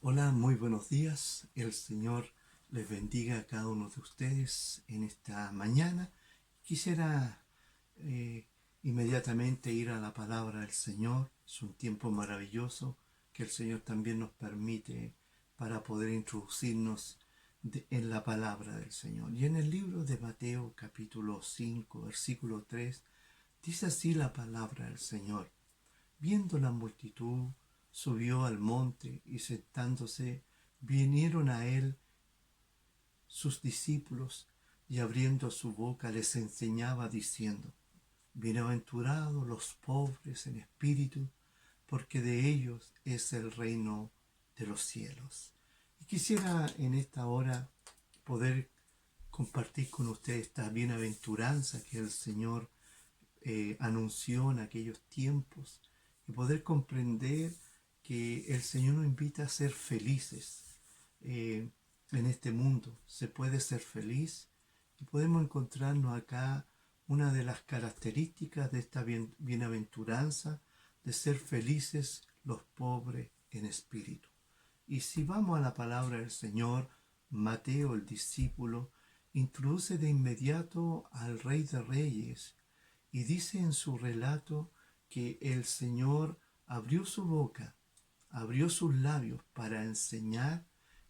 Hola, muy buenos días. El Señor les bendiga a cada uno de ustedes en esta mañana. Quisiera eh, inmediatamente ir a la palabra del Señor. Es un tiempo maravilloso que el Señor también nos permite para poder introducirnos en la palabra del Señor. Y en el libro de Mateo capítulo 5, versículo 3, dice así la palabra del Señor. Viendo la multitud, subió al monte y sentándose, vinieron a él sus discípulos y abriendo su boca les enseñaba diciendo, bienaventurados los pobres en espíritu, porque de ellos es el reino de los cielos. Y quisiera en esta hora poder compartir con ustedes esta bienaventuranza que el Señor anunció en aquellos tiempos y poder comprender que el Señor nos invita a ser felices en este mundo. Se puede ser feliz y podemos encontrarnos acá una de las características de esta bienaventuranza de ser felices los pobres en espíritu. Y si vamos a la palabra del Señor, Mateo, el discípulo, introduce de inmediato al Rey de Reyes y dice en su relato que el Señor abrió su boca, abrió sus labios para enseñar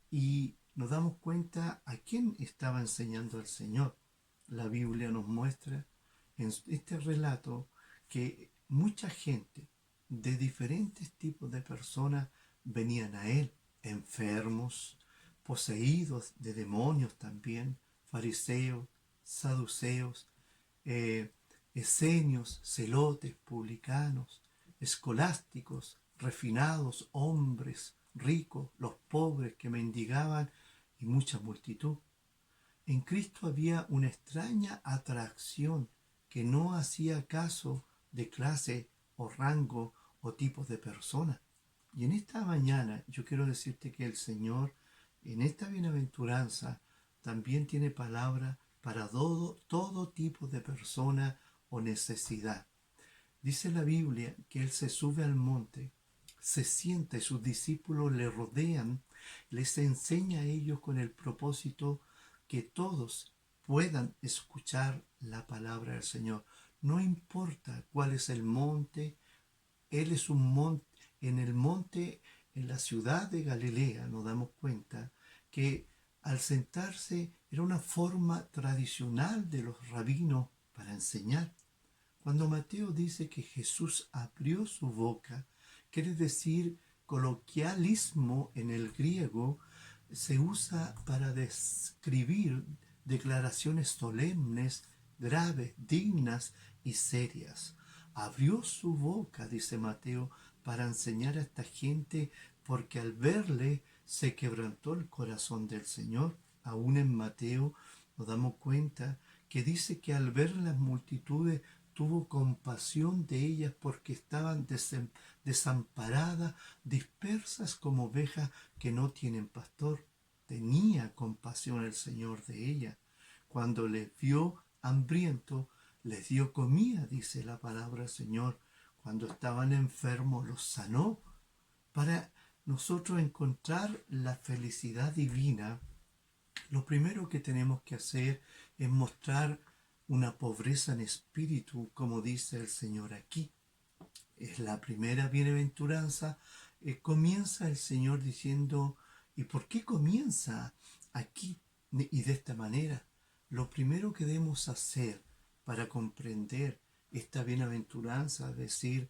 y nos damos cuenta a quién estaba enseñando el Señor. La Biblia nos muestra en este relato que mucha gente de diferentes tipos de personas venían a Él, enfermos, poseídos de demonios también, fariseos, saduceos, eh, esenios, celotes, publicanos, escolásticos, refinados, hombres, ricos, los pobres que mendigaban y mucha multitud. En Cristo había una extraña atracción que no hacía caso de clase o rango o tipos de persona. Y en esta mañana yo quiero decirte que el Señor en esta bienaventuranza también tiene palabra para todo tipo de persona o necesidad. Dice la Biblia que Él se sube al monte, se sienta y sus discípulos le rodean, les enseña a ellos con el propósito que todos puedan escuchar la palabra del Señor. No importa cuál es el monte, Él es un monte, en el monte, en la ciudad de Galilea, nos damos cuenta que al sentarse era una forma tradicional de los rabinos para enseñar. Cuando Mateo dice que Jesús abrió su boca, quiere decir coloquialismo en el griego, se usa para describir declaraciones solemnes, graves, dignas y serias. Abrió su boca, dice Mateo, para enseñar a esta gente, porque al verle se quebrantó el corazón del Señor. Aún en Mateo nos damos cuenta que dice que al ver las multitudes tuvo compasión de ellas porque estaban desamparadas, dispersas como ovejas que no tienen pastor. Tenía compasión el Señor de ellas. Cuando les vio hambrientos, les dio comida, dice la palabra del Señor. Cuando estaban enfermos, los sanó. Para nosotros encontrar la felicidad divina, lo primero que tenemos que hacer es mostrar una pobreza en espíritu, como dice el Señor aquí. Es la primera bienaventuranza. Comienza el Señor diciendo, ¿y por qué comienza aquí y de esta manera? Lo primero que debemos hacer para comprender esta bienaventuranza, es decir,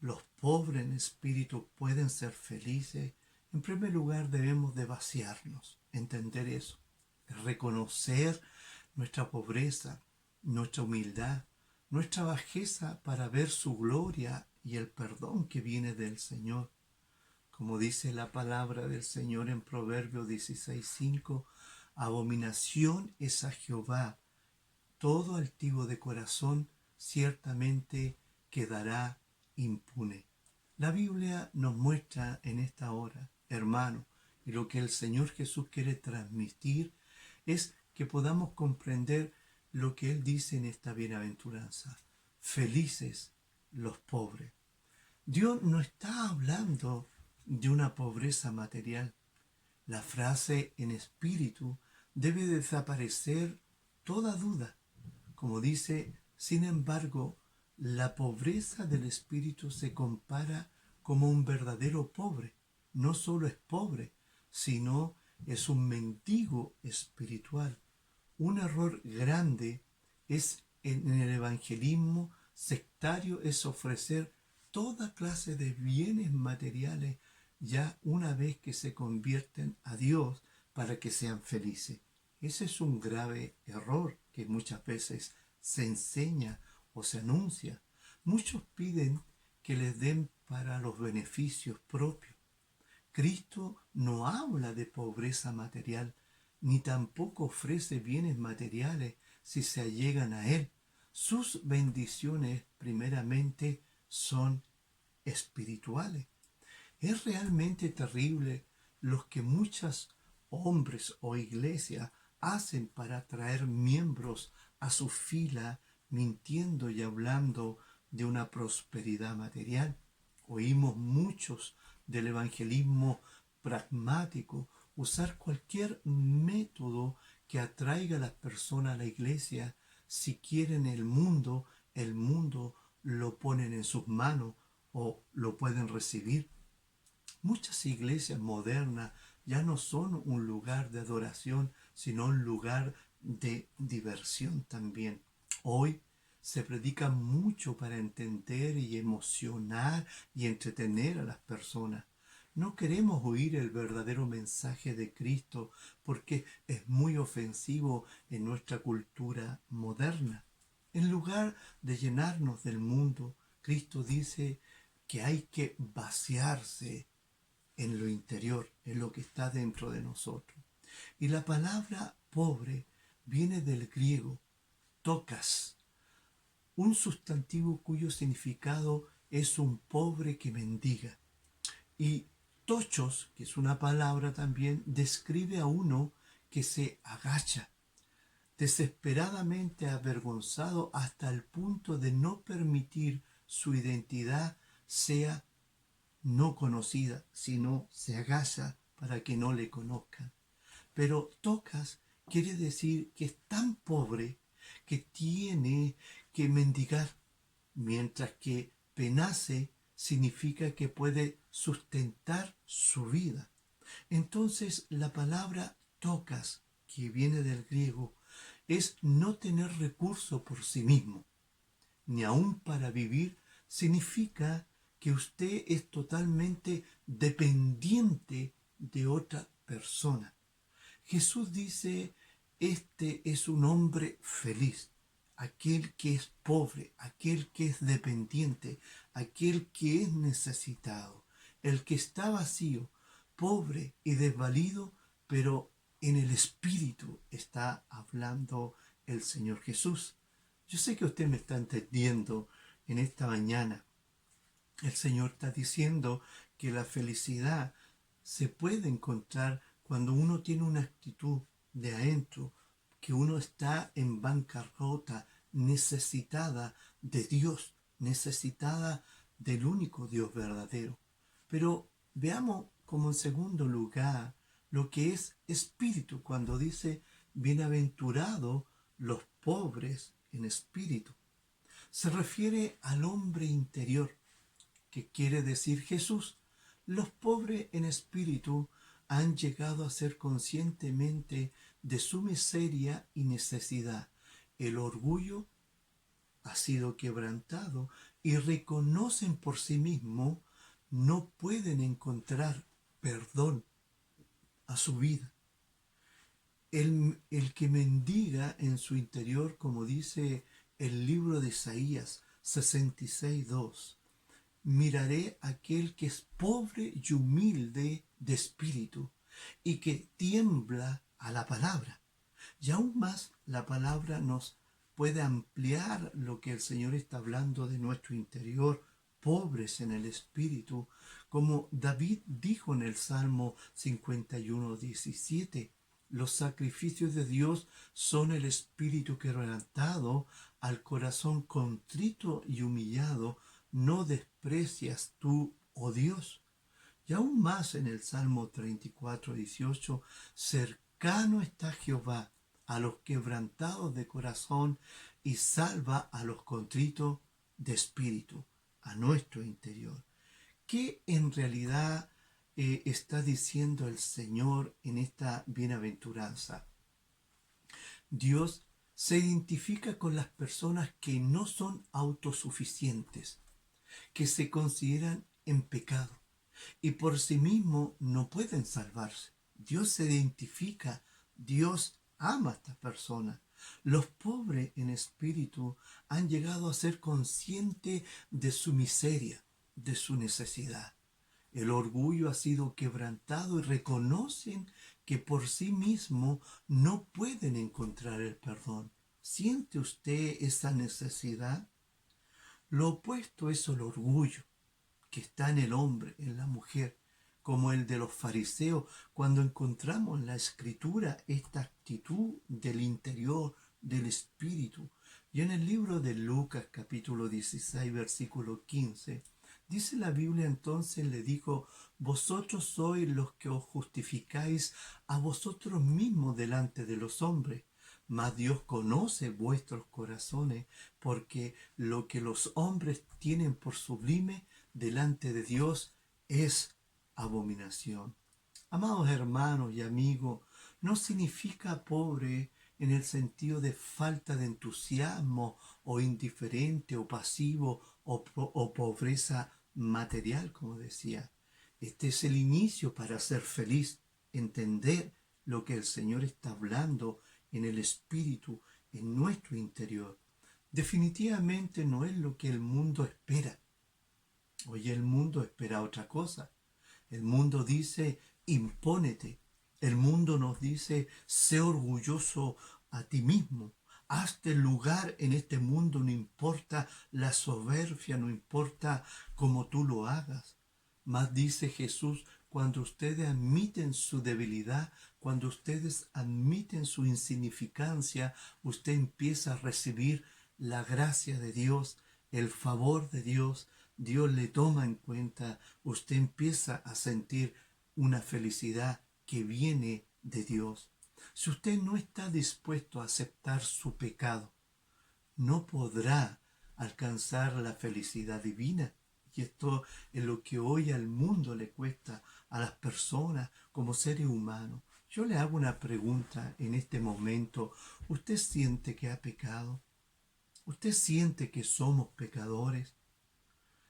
los pobres en espíritu pueden ser felices, en primer lugar debemos de vaciarnos, entender eso, reconocer nuestra pobreza, nuestra humildad, nuestra bajeza para ver su gloria y el perdón que viene del Señor. Como dice la palabra del Señor en Proverbios 16:5, abominación es a Jehová, todo altivo de corazón ciertamente quedará impune. La Biblia nos muestra en esta hora, hermano, y lo que el Señor Jesús quiere transmitir es que podamos comprender lo que Él dice en esta bienaventuranza. Felices los pobres. Dios no está hablando de una pobreza material. La frase en espíritu debe desaparecer toda duda. Como dice, sin embargo, la pobreza del espíritu se compara como un verdadero pobre. No solo es pobre, sino es un mendigo espiritual. Un error grande es en el evangelismo sectario es ofrecer toda clase de bienes materiales ya una vez que se convierten a Dios para que sean felices. Ese es un grave error que muchas veces se enseña o se anuncia. Muchos piden que les den para los beneficios propios. Cristo no habla de pobreza material, ni tampoco ofrece bienes materiales si se allegan a Él. Sus bendiciones primeramente son espirituales. Es realmente terrible los que muchos hombres o iglesias hacen para atraer miembros a su fila, mintiendo y hablando de una prosperidad material. Oímos muchos del evangelismo pragmático usar cualquier método que atraiga a las personas a la iglesia. Si quieren el mundo lo ponen en sus manos o lo pueden recibir. Muchas iglesias modernas ya no son un lugar de adoración, sino un lugar de diversión también. Hoy se predica mucho para entender y emocionar y entretener a las personas. No queremos oír el verdadero mensaje de Cristo porque es muy ofensivo en nuestra cultura moderna. En lugar de llenarnos del mundo, Cristo dice que hay que vaciarse en lo interior, en lo que está dentro de nosotros. Y la palabra pobre viene del griego tokas, un sustantivo cuyo significado es un pobre que mendiga. Y tochos, que es una palabra también, describe a uno que se agacha, desesperadamente avergonzado hasta el punto de no permitir su identidad sea no conocida, sino se agacha para que no le conozcan. Pero tocas quiere decir que es tan pobre que tiene que mendigar, mientras que penace significa que puede sustentar su vida. Entonces la palabra tocas, que viene del griego, es no tener recurso por sí mismo, ni aun para vivir. Significa que usted es totalmente dependiente de otra persona. Jesús dice, este es un hombre feliz, aquel que es pobre, aquel que es dependiente, aquel que es necesitado, el que está vacío, pobre y desvalido, pero en el espíritu está hablando el Señor Jesús. Yo sé que usted me está entendiendo en esta mañana. El Señor está diciendo que la felicidad se puede encontrar cuando uno tiene una actitud de adentro, que uno está en bancarrota, necesitada de Dios, necesitada del único Dios verdadero. Pero veamos como en segundo lugar lo que es espíritu cuando dice bienaventurados los pobres en espíritu. Se refiere al hombre interior, que quiere decir Jesús. Los pobres en espíritu han llegado a ser conscientemente de su miseria y necesidad. El orgullo ha sido quebrantado y reconocen por sí mismos, no pueden encontrar perdón a su vida. El que mendiga en su interior, como dice el libro de Isaías 66:2, miraré a aquel que es pobre y humilde de espíritu y que tiembla a la palabra. Y aún más la palabra nos puede ampliar lo que el Señor está hablando de nuestro interior, pobres en el espíritu, como David dijo en el Salmo 51:17. Los sacrificios de Dios son el espíritu quebrantado, al corazón contrito y humillado no desprecias tú, oh Dios. Y aún más en el Salmo 34:18, cercano está Jehová a los quebrantados de corazón y salva a los contritos de espíritu, a nuestro interior. ¿Qué en realidad está diciendo el Señor en esta bienaventuranza? Dios se identifica con las personas que no son autosuficientes, que se consideran en pecado y por sí mismo no pueden salvarse. Dios se identifica, Dios ama a estas personas. Los pobres en espíritu han llegado a ser conscientes de su miseria, de su necesidad. El orgullo ha sido quebrantado y reconocen que por sí mismo no pueden encontrar el perdón. ¿Siente usted esa necesidad? Lo opuesto es el orgullo que está en el hombre, en la mujer, como el de los fariseos, cuando encontramos en la escritura esta actitud del interior, del espíritu. Y en el libro de Lucas capítulo 16 versículo 15, dice la Biblia: entonces le dijo: vosotros sois los que os justificáis a vosotros mismos delante de los hombres, mas Dios conoce vuestros corazones, porque lo que los hombres tienen por sublime delante de Dios es abominación. Amados hermanos y amigos, no significa pobre en el sentido de falta de entusiasmo o indiferente o pasivo o pobreza material, como decía. Este es el inicio para ser feliz, entender lo que el Señor está hablando en el espíritu, en nuestro interior. Definitivamente no es lo que el mundo espera. Hoy el mundo espera otra cosa. El mundo dice: impónete. El mundo nos dice: sé orgulloso a ti mismo. Hazte lugar en este mundo, no importa la soberbia, no importa cómo tú lo hagas. Mas dice Jesús: cuando ustedes admiten su debilidad, cuando ustedes admiten su insignificancia, usted empieza a recibir la gracia de Dios, el favor de Dios. Dios le toma en cuenta, usted empieza a sentir una felicidad que viene de Dios. Si usted no está dispuesto a aceptar su pecado, no podrá alcanzar la felicidad divina. Y esto es lo que hoy al mundo le cuesta, a las personas como seres humanos. Yo le hago una pregunta en este momento. ¿Usted siente que ha pecado? ¿Usted siente que somos pecadores?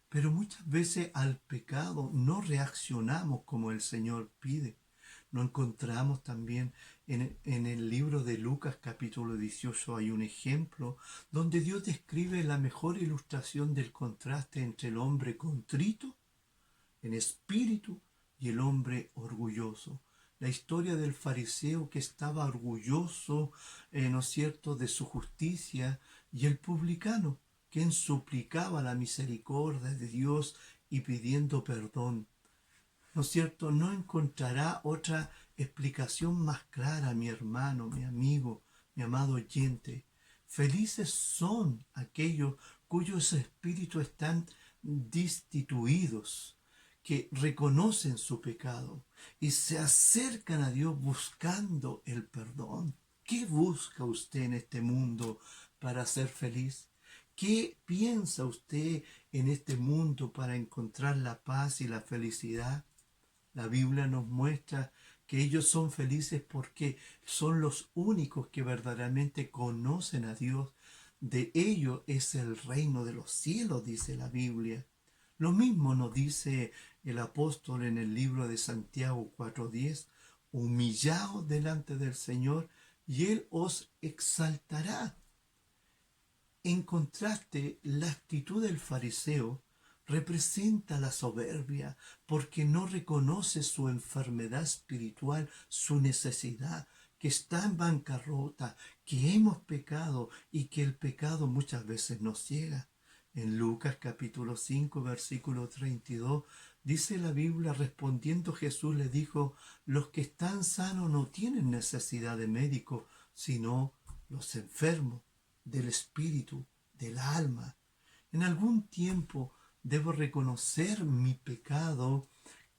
Pero muchas veces al pecado no reaccionamos como el Señor pide. No encontramos también en el libro de Lucas capítulo 18 hay un ejemplo donde Dios describe la mejor ilustración del contraste entre el hombre contrito en espíritu y el hombre orgulloso. La historia del fariseo que estaba orgulloso, ¿no es cierto?, de su justicia, y el publicano, quien suplicaba la misericordia de Dios y pidiendo perdón. ¿No es cierto? No encontrará otra explicación más clara, mi hermano, mi amigo, mi amado oyente. Felices son aquellos cuyos espíritus están destituidos, que reconocen su pecado y se acercan a Dios buscando el perdón. ¿Qué busca usted en este mundo para ser feliz? ¿Qué piensa usted en este mundo para encontrar la paz y la felicidad? La Biblia nos muestra que ellos son felices porque son los únicos que verdaderamente conocen a Dios. De ellos es el reino de los cielos, dice la Biblia. Lo mismo nos dice el apóstol en el libro de Santiago 4:10. Humillaos delante del Señor y Él os exaltará. En contraste, la actitud del fariseo representa la soberbia porque no reconoce su enfermedad espiritual, su necesidad, que está en bancarrota, que hemos pecado y que el pecado muchas veces nos ciega. En Lucas capítulo 5 versículo 32 dice la Biblia: respondiendo Jesús le dijo: los que están sanos no tienen necesidad de médico, sino los enfermos del espíritu, del alma. En algún tiempo debo reconocer mi pecado,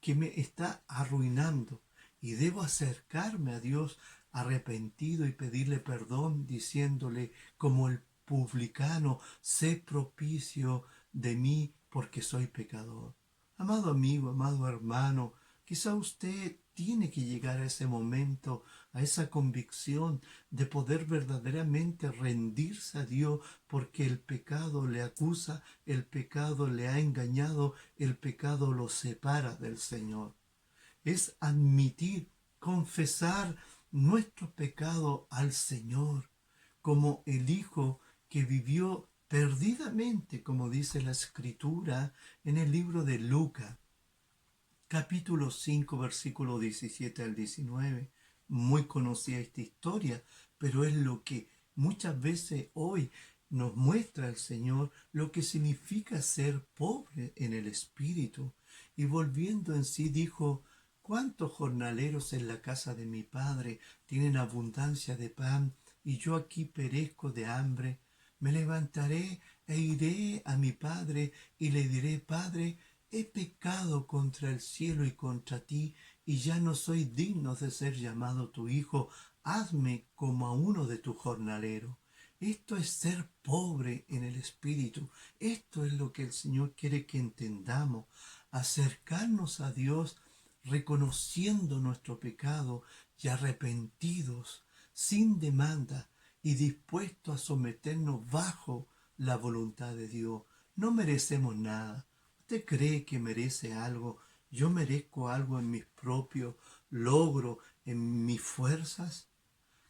que me está arruinando y debo acercarme a Dios arrepentido y pedirle perdón, diciéndole como el publicano, sé propicio de mí porque soy pecador. Amado amigo, amado hermano, quizá usted tiene que llegar a ese momento, a esa convicción de poder verdaderamente rendirse a Dios porque el pecado le acusa, el pecado le ha engañado, el pecado lo separa del Señor. Es admitir, confesar nuestro pecado al Señor, como el Hijo que vivió perdidamente, como dice la Escritura en el libro de Lucas, capítulo 5, versículo 17 al 19. Muy conocida esta historia, pero es lo que muchas veces hoy nos muestra el Señor, lo que significa ser pobre en el espíritu. Y volviendo en sí dijo, ¿cuántos jornaleros en la casa de mi padre tienen abundancia de pan y yo aquí perezco de hambre? Me levantaré e iré a mi padre y le diré, Padre, he pecado contra el cielo y contra ti, y ya no soy digno de ser llamado tu hijo. Hazme como a uno de tus jornaleros. Esto es ser pobre en el espíritu. Esto es lo que el Señor quiere que entendamos. Acercarnos a Dios reconociendo nuestro pecado y arrepentidos, sin demanda y dispuestos a someternos bajo la voluntad de Dios. No merecemos nada. ¿Usted cree que merece algo? ¿Yo merezco algo en mis propios logros, en mis fuerzas?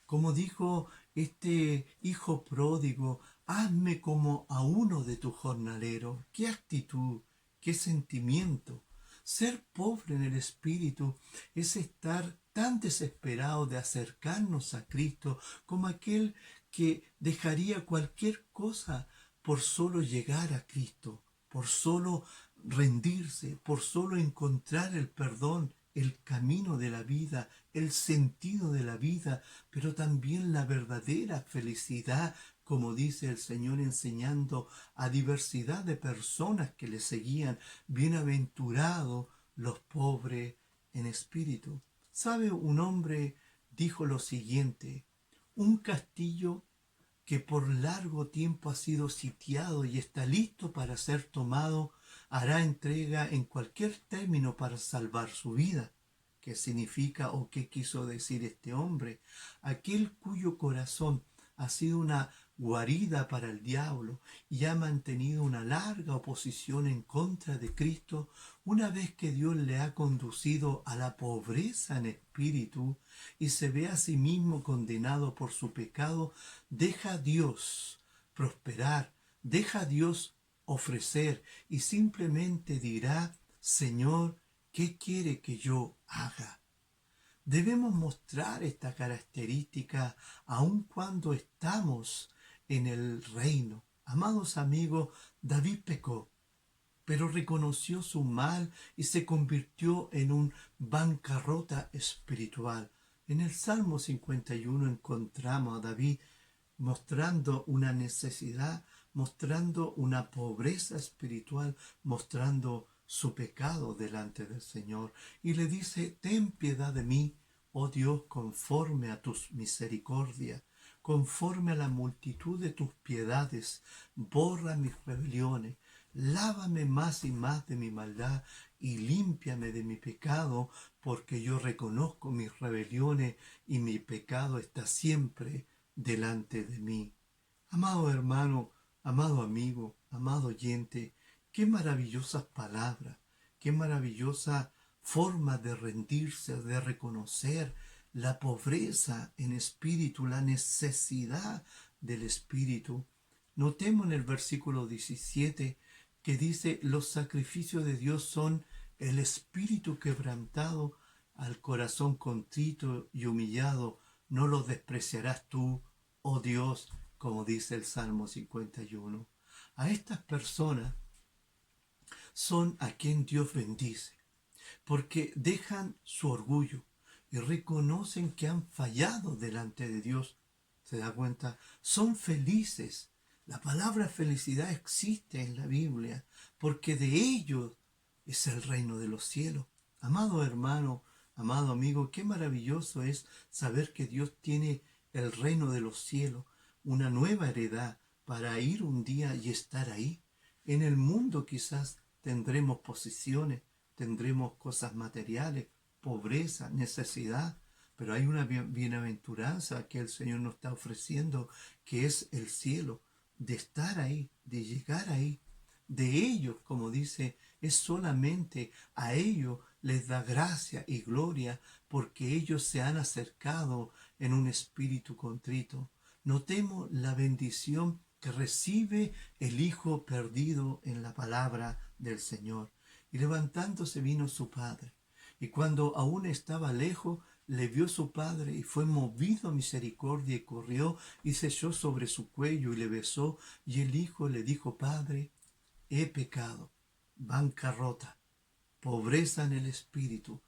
Como dijo este hijo pródigo, hazme como a uno de tus jornaleros. ¿Qué actitud? ¿Qué sentimiento? Ser pobre en el espíritu es estar tan desesperado de acercarnos a Cristo como aquel que dejaría cualquier cosa por solo llegar a Cristo, por solo rendirse, por solo encontrar el perdón, el camino de la vida, el sentido de la vida, pero también la verdadera felicidad, como dice el Señor enseñando a diversidad de personas que le seguían, bienaventurados los pobres en espíritu. ¿Sabe? Un hombre dijo lo siguiente, un castillo que por largo tiempo ha sido sitiado y está listo para ser tomado, hará entrega en cualquier término para salvar su vida. ¿Qué significa o qué quiso decir este hombre? Aquel cuyo corazón ha sido una guarida para el diablo y ha mantenido una larga oposición en contra de Cristo, una vez que Dios le ha conducido a la pobreza en espíritu y se ve a sí mismo condenado por su pecado, deja a Dios prosperar, deja a Dios ofrecer y simplemente dirá, Señor, ¿qué quiere que yo haga? Debemos mostrar esta característica aun cuando estamos en el reino. Amados amigos, David pecó, pero reconoció su mal y se convirtió en un bancarrota espiritual. En el Salmo 51 encontramos a David mostrando una necesidad, mostrando una pobreza espiritual, mostrando su pecado delante del Señor. Y le dice, ten piedad de mí, oh Dios, conforme a tus misericordias, conforme a la multitud de tus piedades, borra mis rebeliones, lávame más y más de mi maldad y límpiame de mi pecado, porque yo reconozco mis rebeliones y mi pecado está siempre delante de mí. Amado hermano, amado amigo, amado oyente, qué maravillosas palabras, qué maravillosa forma de rendirse, de reconocer la pobreza en espíritu, la necesidad del espíritu. Notemos en el versículo 17 que dice, los sacrificios de Dios son el espíritu quebrantado, al corazón contrito y humillado, no lo despreciarás tú, oh Dios, como dice el Salmo 51. A estas personas son a quien Dios bendice, porque dejan su orgullo y reconocen que han fallado delante de Dios. ¿Se da cuenta? Son felices. La palabra felicidad existe en la Biblia, porque de ellos es el reino de los cielos. Amado hermano, amado amigo, qué maravilloso es saber que Dios tiene el reino de los cielos, una nueva heredad para ir un día y estar ahí. En el mundo quizás tendremos posiciones, tendremos cosas materiales, pobreza, necesidad, pero hay una bienaventuranza que el Señor nos está ofreciendo, que es el cielo, de estar ahí, de llegar ahí. De ellos, como dice, es solamente a ellos les da gracia y gloria porque ellos se han acercado en un espíritu contrito. Notemos la bendición que recibe el hijo perdido en la palabra del Señor. Y levantándose vino su padre. Y cuando aún estaba lejos, le vio su padre y fue movido a misericordia y corrió y se echó sobre su cuello y le besó. Y el hijo le dijo: Padre, he pecado, bancarrota, pobreza en el espíritu.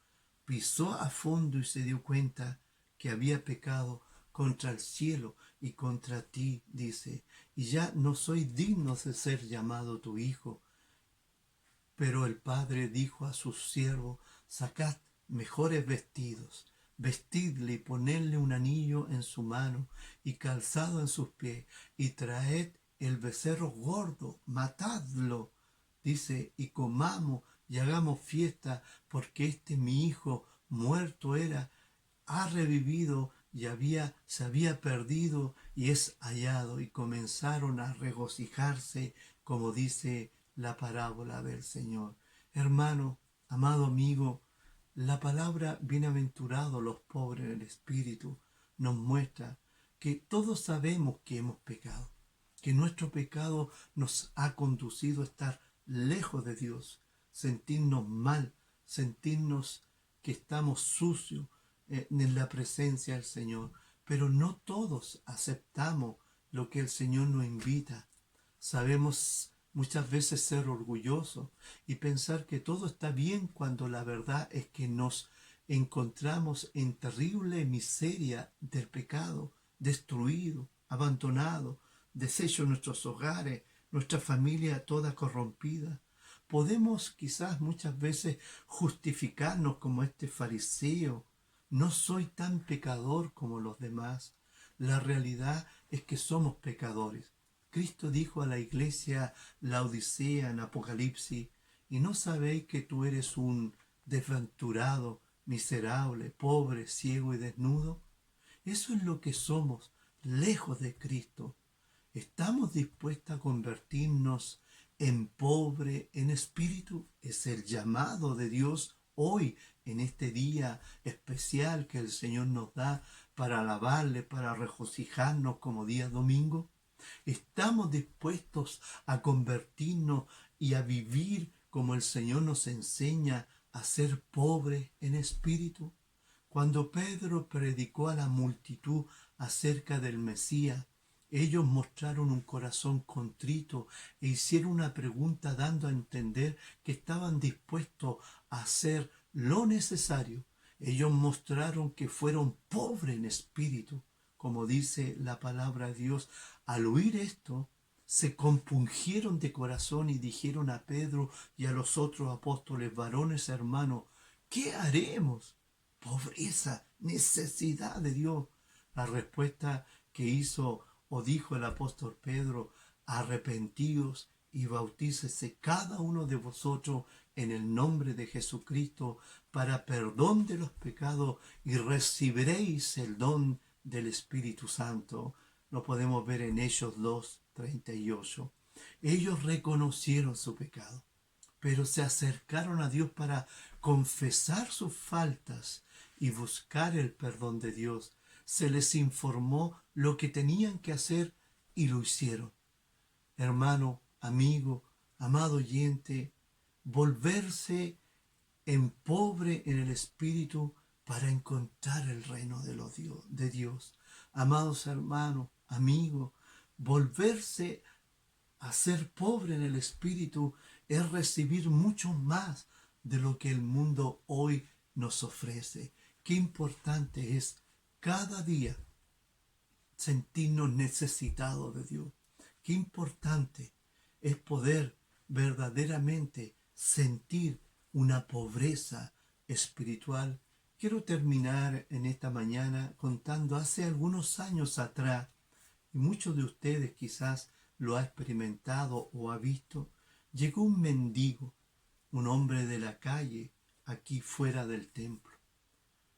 Pisó a fondo y se dio cuenta que había pecado contra el cielo y contra ti, dice, y ya no soy digno de ser llamado tu hijo. Pero el padre dijo a sus siervos: sacad mejores vestidos, vestidle y ponedle un anillo en su mano y calzado en sus pies, y traed el becerro gordo, matadlo, dice, y comamos y hagamos fiesta, porque este mi hijo muerto era, ha revivido, y se había perdido y es hallado. Y comenzaron a regocijarse, como dice la parábola del Señor. Hermano, amado amigo, la palabra bienaventurado los pobres en el espíritu nos muestra que todos sabemos que hemos pecado, que nuestro pecado nos ha conducido a estar lejos de Dios, sentirnos mal, sentirnos que estamos sucios en la presencia del Señor. Pero no todos aceptamos lo que el Señor nos invita. Sabemos muchas veces ser orgullosos y pensar que todo está bien cuando la verdad es que nos encontramos en terrible miseria del pecado, destruido, abandonado, deshecho nuestros hogares, nuestra familia toda corrompida. Podemos quizás muchas veces justificarnos como este fariseo: no soy tan pecador como los demás. La realidad es que somos pecadores. Cristo dijo a la iglesia Laodicea en Apocalipsis: ¿y no sabéis que tú eres un desventurado, miserable, pobre, ciego y desnudo? Eso es lo que somos, lejos de Cristo. ¿Estamos dispuestos a convertirnos en pobre en espíritu? Es el llamado de Dios hoy, en este día especial que el Señor nos da para alabarle, para regocijarnos como día domingo. ¿Estamos dispuestos a convertirnos y a vivir como el Señor nos enseña a ser pobres en espíritu? Cuando Pedro predicó a la multitud acerca del Mesías, ellos mostraron un corazón contrito e hicieron una pregunta dando a entender que estaban dispuestos a hacer lo necesario. Ellos mostraron que fueron pobres en espíritu, como dice la palabra de Dios. Al oír esto, se compungieron de corazón y dijeron a Pedro y a los otros apóstoles: varones hermanos, ¿qué haremos? Pobreza, necesidad de Dios. La respuesta que hizo o dijo el apóstol Pedro: arrepentíos y bautícese cada uno de vosotros en el nombre de Jesucristo para perdón de los pecados y recibiréis el don del Espíritu Santo. Lo podemos ver en Hechos 2:38. Ellos reconocieron su pecado, pero se acercaron a Dios para confesar sus faltas y buscar el perdón de Dios. Se les informó lo que tenían que hacer y lo hicieron. Hermano, amigo, amado oyente, volverse en pobre en el espíritu para encontrar el reino de Dios. Amados hermanos, amigos, volverse a ser pobre en el espíritu es recibir mucho más de lo que el mundo hoy nos ofrece. Qué importante es cada día sentirnos necesitados de Dios. Qué importante es poder verdaderamente sentir una pobreza espiritual. Quiero terminar en esta mañana contando hace algunos años atrás, y muchos de ustedes quizás lo ha experimentado o ha visto, llegó un mendigo, un hombre de la calle, aquí fuera del templo.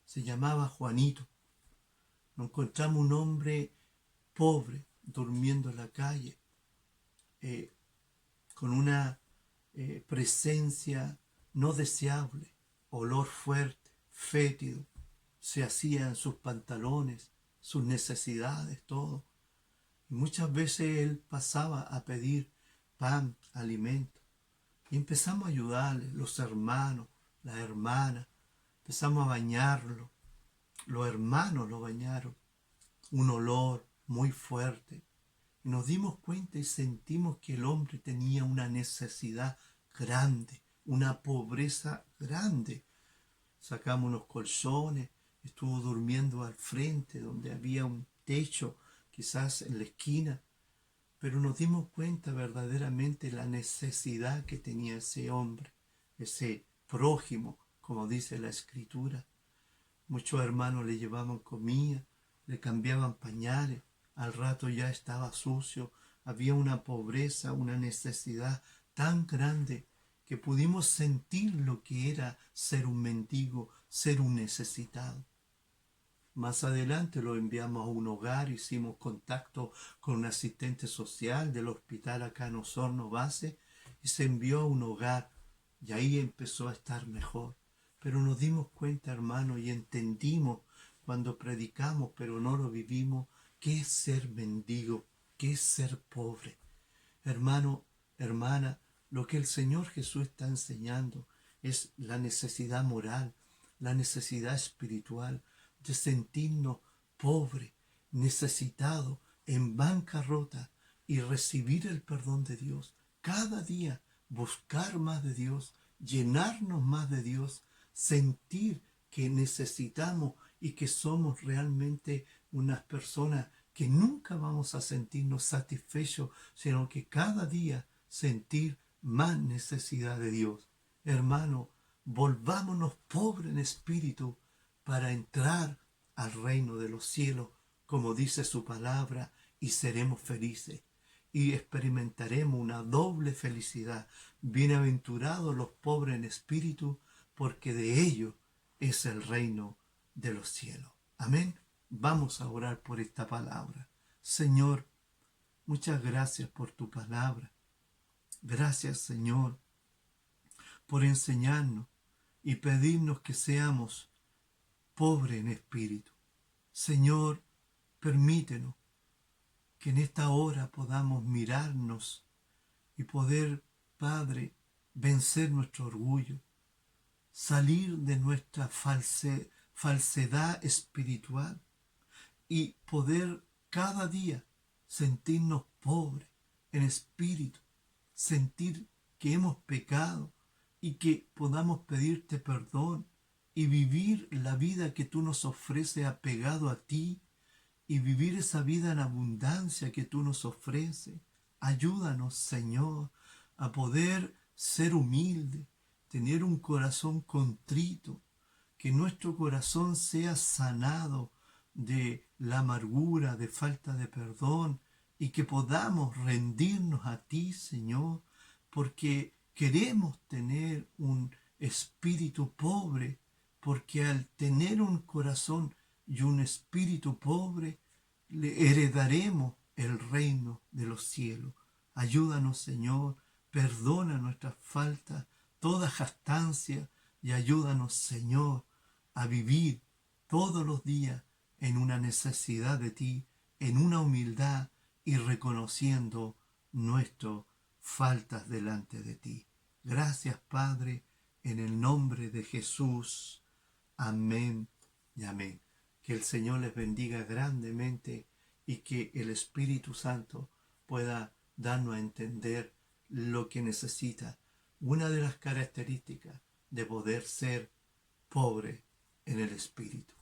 Se llamaba Juanito. Nos encontramos un hombre pobre, durmiendo en la calle, con una presencia no deseable, olor fuerte, fétido. Se hacía en sus pantalones, sus necesidades, todo. Y muchas veces él pasaba a pedir pan, alimento. Y empezamos a ayudarle, los hermanos, las hermanas. Empezamos a bañarlo. Los hermanos lo bañaron. Un olor muy fuerte. Y nos dimos cuenta y sentimos que el hombre tenía una necesidad grande, una pobreza grande. Sacamos unos colchones, estuvo durmiendo al frente donde había un techo, quizás en la esquina, pero nos dimos cuenta verdaderamente la necesidad que tenía ese hombre, ese prójimo, como dice la Escritura. Muchos hermanos le llevaban comida, le cambiaban pañales, al rato ya estaba sucio, había una pobreza, una necesidad tan grande que pudimos sentir lo que era ser un mendigo, ser un necesitado. Más adelante lo enviamos a un hogar, hicimos contacto con un asistente social del hospital acá en Osorno Base y se envió a un hogar y ahí empezó a estar mejor. Pero nos dimos cuenta, hermano, y entendimos cuando predicamos, pero no lo vivimos, qué es ser mendigo, qué es ser pobre. Hermano, hermana, lo que el Señor Jesús está enseñando es la necesidad moral, la necesidad espiritual de sentirnos pobres, necesitados, en bancarrota y recibir el perdón de Dios. Cada día buscar más de Dios, llenarnos más de Dios, sentir que necesitamos y que somos realmente unas personas que nunca vamos a sentirnos satisfechos, sino que cada día sentir más necesidad de Dios. Hermano, volvámonos pobres en espíritu para entrar al reino de los cielos, como dice su palabra, y seremos felices. Y experimentaremos una doble felicidad. Bienaventurados los pobres en espíritu, porque de ellos es el reino de los cielos. Amén. Vamos a orar por esta palabra. Señor, muchas gracias por tu palabra. Gracias, Señor, por enseñarnos y pedirnos que seamos pobres en espíritu. Señor, permítenos que en esta hora podamos mirarnos y poder, Padre, vencer nuestro orgullo, salir de nuestra falsedad espiritual y poder cada día sentirnos pobres en espíritu, sentir que hemos pecado y que podamos pedirte perdón y vivir la vida que tú nos ofreces apegado a ti y vivir esa vida en abundancia que tú nos ofreces. Ayúdanos, Señor, a poder ser humilde, tener un corazón contrito, que nuestro corazón sea sanado de la amargura, de falta de perdón, y que podamos rendirnos a ti, Señor, porque queremos tener un espíritu pobre, porque al tener un corazón y un espíritu pobre, le heredaremos el reino de los cielos. Ayúdanos, Señor, perdona nuestras faltas, toda jactancia, y ayúdanos, Señor, a vivir todos los días en una necesidad de ti, en una humildad y reconociendo nuestras faltas delante de ti. Gracias, Padre, en el nombre de Jesús. Amén y amén. Que el Señor les bendiga grandemente y que el Espíritu Santo pueda darnos a entender lo que necesita. Una de las características de poder ser pobre en el Espíritu.